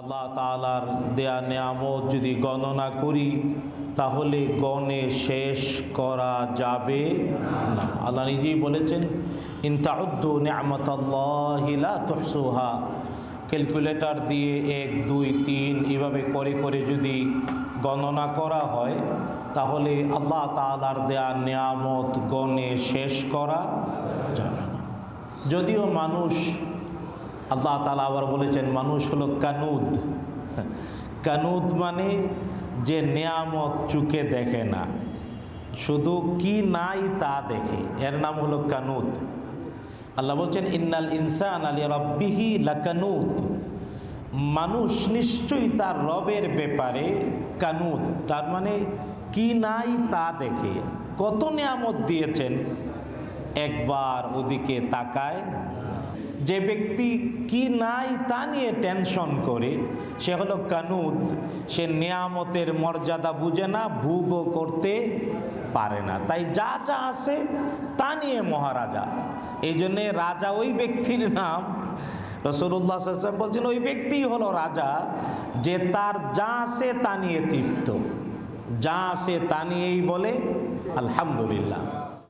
আল্লাহ তাআলার দেয়া নিয়ামত যদি গণনা করি তাহলে গণে শেষ করা যাবে না। আল্লাহ নিজেই বলেছেন, ইন তাউদ্দু নি'মাতাল্লাহি লা তুহসুহা। ক্যালকুলেটর দিয়ে 1, 2, 3 এভাবে করে করে যদি গণনা করা হয় তাহলে আল্লাহ তাআলার দেয়া নিয়ামত গণে শেষ করা যাবে না। যদিও মানুষ, আল্লাহ তাআলা আবার বলেছেন মানুষ হলো কানুদ। কানুদ মানে যে নিয়ামত চোখে দেখে না, শুধু কি নাই তা দেখে, এর নাম হলো কানুদ। আল্লাহ বলছেন ইন্নাল ইনসানা লিরাব্বিহি লাকানুদ। মানুষ নিশ্চয়ই তার রবের ব্যাপারে কানুদ, তার মানে কি নাই তা দেখে। কত নিয়ামত দিয়েছেন একবার ওদিকে তাকায়। যে ব্যক্তি কি নাই তা নিয়ে টেনশন করে সে হলো কানুদ। সে নিয়ামতের মর্যাদা বুঝে না, ভোগও করতে পারে না। তাই যা যা আছে তা নিয়ে মহারাজা। এই জন্যে রাজা ওই ব্যক্তির নাম, রাসূলুল্লাহ সাল্লাল্লাহু আলাইহি ওয়াসাল্লাম বলছেন ওই ব্যক্তিই হলো রাজা যে তার যা আছে তা নিয়ে তৃপ্ত, যা আছে তা নিয়েই বলে আলহামদুলিল্লাহ।